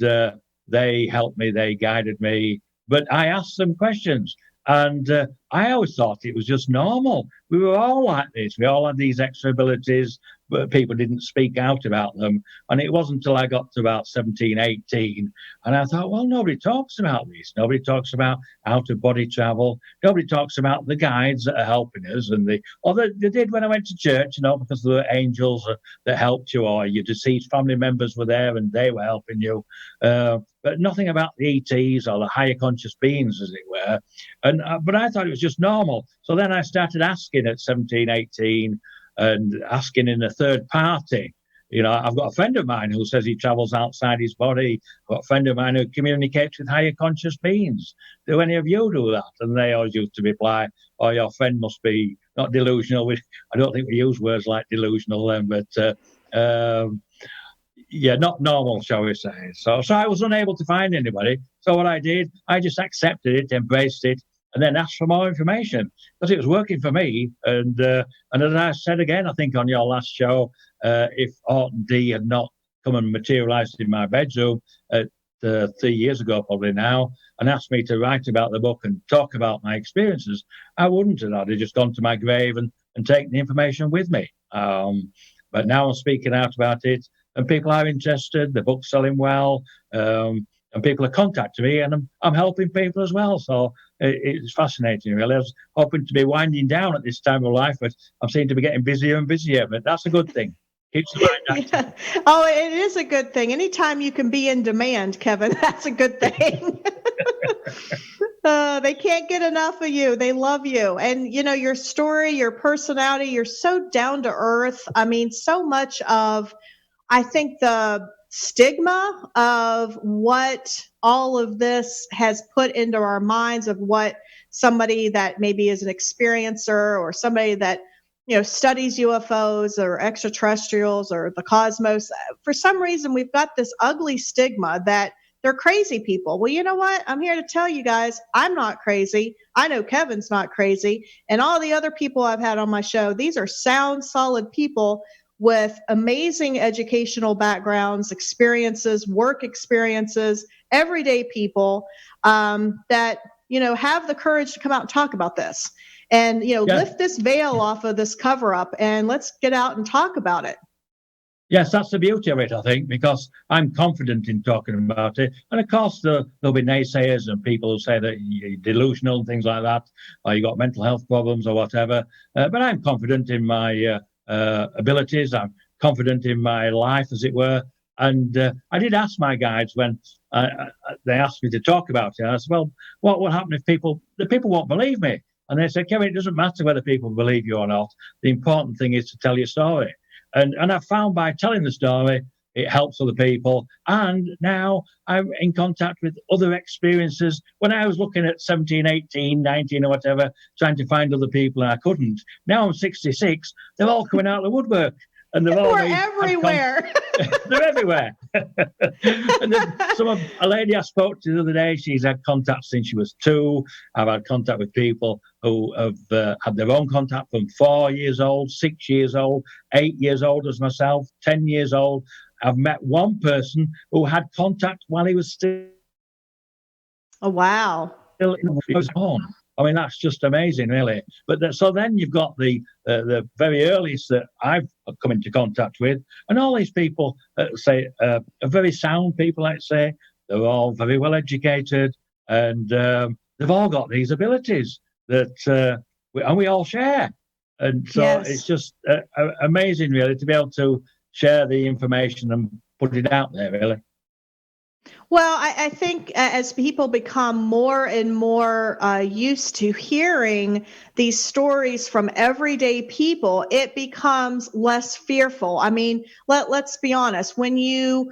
they helped me, they guided me, but I asked them questions. And I always thought it was just normal. We were all like this. We all had these extra abilities, but people didn't speak out about them. And it wasn't until I got to about 17, 18, and I thought, well, nobody talks about this. Nobody talks about out-of-body travel. Nobody talks about the guides that are helping us. And they did when I went to church, because there were angels that helped you, or your deceased family members were there and they were helping you. But nothing about the ETs or the higher conscious beings, as it were. But I thought it was just normal. So then I started asking at 17, 18, and asking in a third party. I've got a friend of mine who says he travels outside his body. I've got a friend of mine who communicates with higher conscious beings. Do any of you do that? And they always used to reply, oh, your friend must be not delusional. I don't think we use words like delusional then, but not normal, shall we say. So I was unable to find anybody. So what I did, I just accepted it, embraced it, and then asked for more information because it was working for me. And as I said again, I think on your last show, if Orton D had not come and materialized in my bedroom 3 years ago, probably now, and asked me to write about the book and talk about my experiences, I wouldn't have. I'd have just gone to my grave and taken the information with me. But now I'm speaking out about it, and people are interested. The book's selling well, and people are contacting me, and I'm helping people as well. So it's fascinating, really. I was hoping to be winding down at this time of life, but I seem to be getting busier and busier. But that's a good thing. Keeps the mind active. Yeah. Oh, it is a good thing. Anytime you can be in demand, Kevin, that's a good thing. They can't get enough of you. They love you. And, your story, your personality, you're so down to earth. I mean, so much of, I think, the stigma of what all of this has put into our minds of what somebody that maybe is an experiencer or somebody that studies UFOs or extraterrestrials or the cosmos. For some reason, we've got this ugly stigma that they're crazy people. Well, you know what? I'm here to tell you guys, I'm not crazy. I know Kevin's not crazy. And all the other people I've had on my show, these are sound, solid people with amazing educational backgrounds, experiences, work experiences, everyday people that, have the courage to come out and talk about this. And, lift this veil off of this cover up and let's get out and talk about it. Yes, that's the beauty of it, I think, because I'm confident in talking about it. And of course, there'll be naysayers and people who say that you're delusional and things like that, or you got mental health problems or whatever. But I'm confident in my abilities. I'm confident in my life, as it were. And I did ask my guides when they asked me to talk about it. I said, well, what will happen if the people won't believe me? And they said, Kevin, it doesn't matter whether people believe you or not. The important thing is to tell your story. And I've found by telling the story, it helps other people. And now I'm in contact with other experiences. When I was looking at 17, 18, 19 or whatever, trying to find other people and I couldn't. Now I'm 66, they're all coming out of the woodwork. And they're all everywhere. They're everywhere. And a lady I spoke to the other day, she's had contact since she was 2. I've had contact with people who have had their own contact from 4 years old, 6 years old, 8 years old as myself, 10 years old. I've met one person who had contact while he was still. Oh, wow. Still in the home. I mean, that's just amazing, really. But so then you've got the very earliest that I've come into contact with, and all these people are very sound people. Let's say they're all very well educated, and they've all got these abilities that we all share. And so Yes. It's just amazing, really, to be able to share the information and put it out there, really. Well, I think as people become more and more used to hearing these stories from everyday people, it becomes less fearful. I mean, let's be honest. When you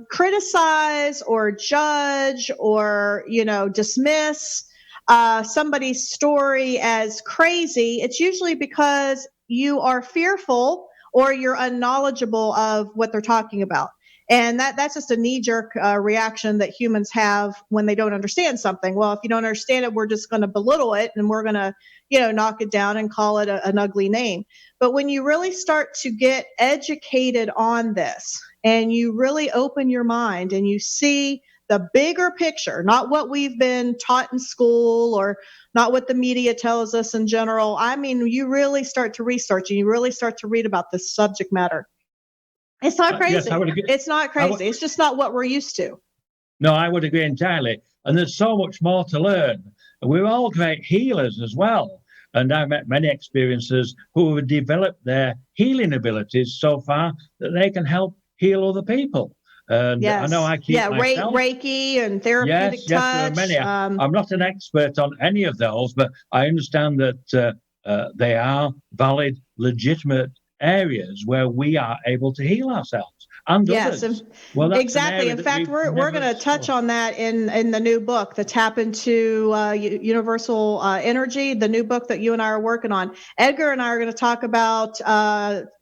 criticize or judge or, dismiss somebody's story as crazy, it's usually because you are fearful or you're unknowledgeable of what they're talking about. And that's just a knee-jerk reaction that humans have when they don't understand something. Well, if you don't understand it, we're just going to belittle it and we're going to, knock it down and call it an ugly name. But when you really start to get educated on this and you really open your mind and you see the bigger picture, not what we've been taught in school or not what the media tells us in general. I mean, you really start to research and you really start to read about this subject matter. It's not crazy. Yes, I would agree. It's not crazy. It's just not what we're used to. No, I would agree entirely. And there's so much more to learn. We're all great healers as well. And I've met many experiencers who have developed their healing abilities so far that they can help heal other people. And yes. I know I keep myself. Reiki and therapeutic touch. Yes, there are many. I'm not an expert on any of those, but I understand that they are valid, legitimate areas where we are able to heal ourselves and others. Well, exactly. In fact, we're going to touch on that in the new book, the Tap into Universal Energy, the new book that you and I are working on. Edgar and I are going to talk about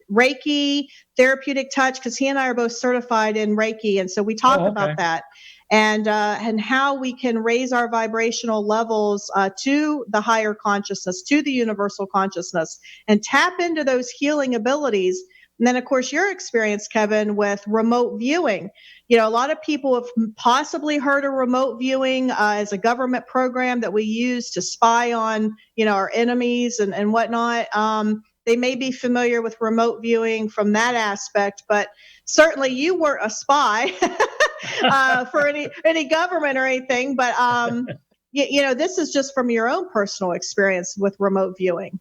Reiki, therapeutic touch, because he and I are both certified in Reiki, and so we talk about that. And how we can raise our vibrational levels to the higher consciousness, to the universal consciousness, and tap into those healing abilities. And then, of course, your experience, Kevin, with remote viewing. You know, a lot of people have possibly heard of remote viewing as a government program that we use to spy on, our enemies and whatnot. They may be familiar with remote viewing from that aspect, but certainly you weren't a spy for any government or anything. But, this is just from your own personal experience with remote viewing.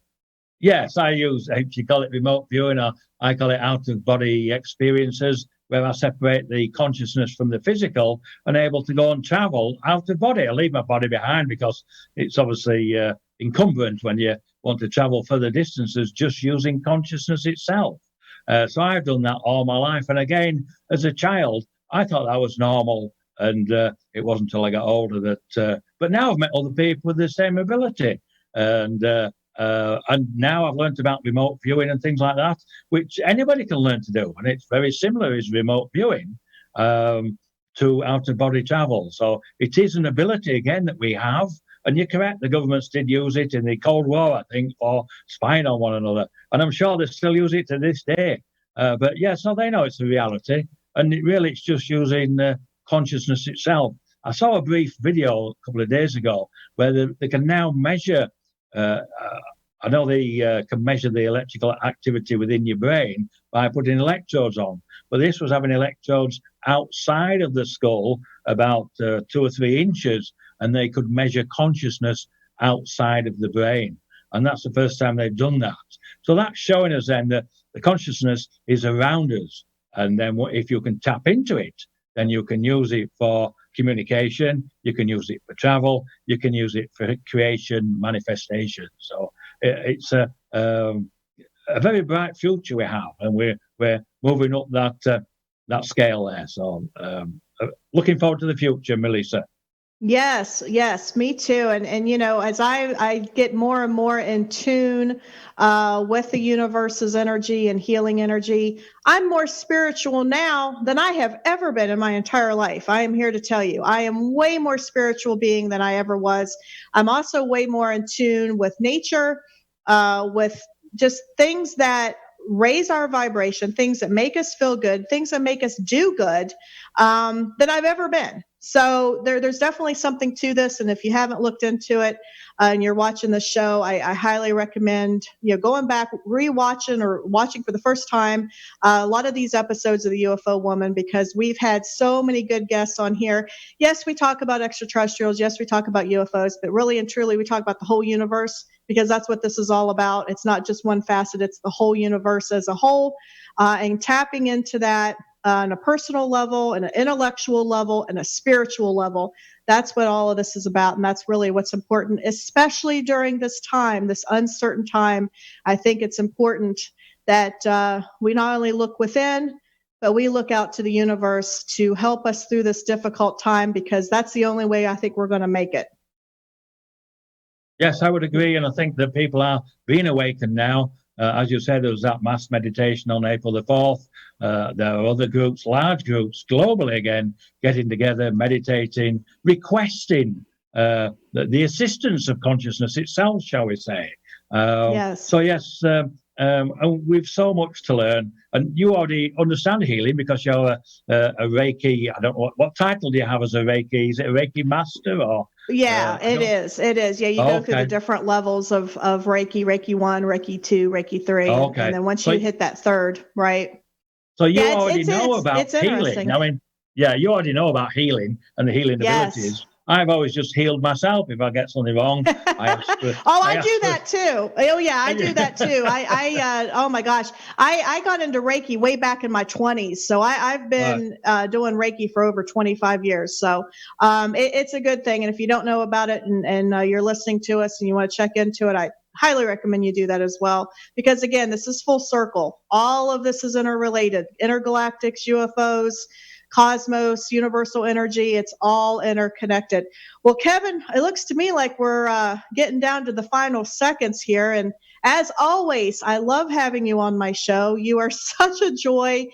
Yes, I use, if you call it remote viewing, or I call it out-of-body experiences, where I separate the consciousness from the physical and able to go and travel out of body. I leave my body behind because it's obviously encumbrant when you want to travel further distances just using consciousness itself. So I've done that all my life. And again, as a child, I thought that was normal. And it wasn't until I got older that, but now I've met other people with the same ability. And now I've learned about remote viewing and things like that, which anybody can learn to do. And it's very similar as remote viewing to out-of-body travel. So it is an ability, again, that we have. And you're correct, the governments did use it in the Cold War, I think, for spying on one another. And I'm sure they still use it to this day. But yeah, so they know it's a reality. And it's just using consciousness itself. I saw a brief video a couple of days ago where they can now measure, I know they can measure the electrical activity within your brain by putting electrodes on. But this was having electrodes outside of the skull, about 2 or 3 inches, and they could measure consciousness outside of the brain. And that's the first time they've done that. So that's showing us then that the consciousness is around us. And then if you can tap into it, then you can use it for communication, you can use it for travel, you can use it for creation, manifestation. So it's a very bright future we have, and we're moving up that scale there. So looking forward to the future, Melisa. Yes, me too. And as I get more and more in tune with the universe's energy and healing energy, I'm more spiritual now than I have ever been in my entire life. I am here to tell you, I am way more spiritual being than I ever was. I'm also way more in tune with nature, with just things that raise our vibration, things that make us feel good, things that make us do good, than I've ever been. So there's definitely something to this. And if you haven't looked into it and you're watching the show, I highly recommend, going back, rewatching or watching for the first time a lot of these episodes of the UFO Woman, because we've had so many good guests on here. Yes, we talk about extraterrestrials. Yes, we talk about UFOs, but really and truly, we talk about the whole universe, because that's what this is all about. It's not just one facet. It's the whole universe as a whole, and tapping into that on a personal level, and an intellectual level, and a spiritual level. That's what all of this is about. And that's really what's important, especially during this time, this uncertain time. I think it's important that we not only look within, but we look out to the universe to help us through this difficult time, because that's the only way I think we're going to make it. Yes, I would agree. And I think that people are being awakened now. As you said, there was that mass meditation on April the 4th. There are other groups, large groups, globally again, getting together, meditating, requesting the assistance of consciousness itself, shall we say. Yes. So yes, and we've so much to learn. And you already understand healing because you're a Reiki. I don't know what title do you have as a Reiki? Is it a Reiki master or? Yeah, it is. It is. Yeah, you go through the different levels of Reiki, Reiki 1, Reiki 2, Reiki 3. And then once you hit that third, right? So you already know about healing. I mean, yeah, you already know about healing and the healing abilities. I've always just healed myself if I get something wrong. I do that too. Oh yeah, I do that too. Oh my gosh, I got into Reiki way back in my 20s, so I've been doing Reiki for over 25 years. So it's a good thing, and if you don't know about it and you're listening to us and you want to check into it, I highly recommend you do that as well, because again, this is full circle. All of this is interrelated. Intergalactics, UFOs, cosmos, universal energy, it's all interconnected. Well, Kevin, it looks to me like we're getting down to the final seconds here. And as always, I love having you on my show. You are such a joy.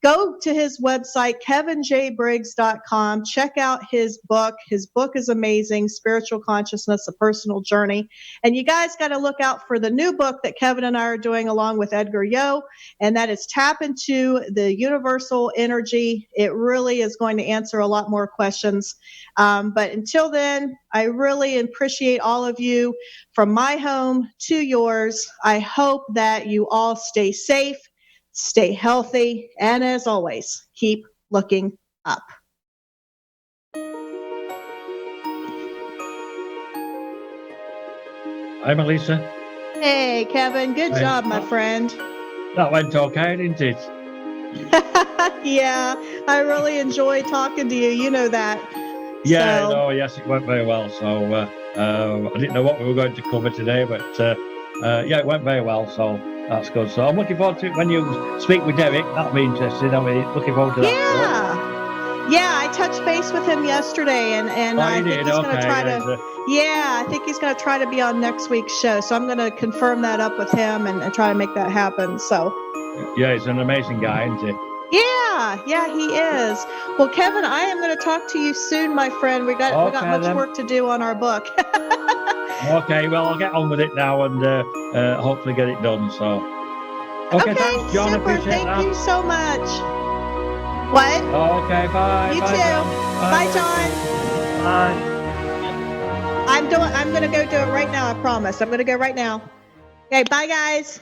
Go to his website, kevinjbriggs.com. Check out his book. His book is amazing, Spiritual Consciousness, A Personal Journey. And you guys got to look out for the new book that Kevin and I are doing along with Edgar Yo, and that is Tap into the Universal Energy. It really is going to answer a lot more questions. But until then, I really appreciate all of you from my home to yours. I hope that you all stay safe, stay healthy, and as always, keep looking up. Hi, Melisa. Hey, Kevin. Good job, my friend. That went okay, didn't it? Yeah, I really enjoyed talking to you. You know that. Yeah, no, yes, it went very well. So I didn't know what we were going to cover today, but yeah, it went very well. So that's good. So I'm looking forward to it when you speak with Derek. That'll be interesting. I'm looking forward to that. Yeah, I touched base with him yesterday, and I think he's going to try to. Yeah, I think he's going to try to be on next week's show. So I'm going to confirm that up with him and try to make that happen. So. Yeah, he's an amazing guy, isn't he? Yeah, he is. Well, Kevin, I am going to talk to you soon, my friend. We got much work to do on our book. Okay, well, I'll get on with it now and hopefully get it done. So. Okay, thanks, John. Super. Thank you so much. What? Okay, bye. You bye, too. John. Bye, John. Bye. I'm going to go do it right now. I promise. I'm going to go right now. Okay, bye, guys.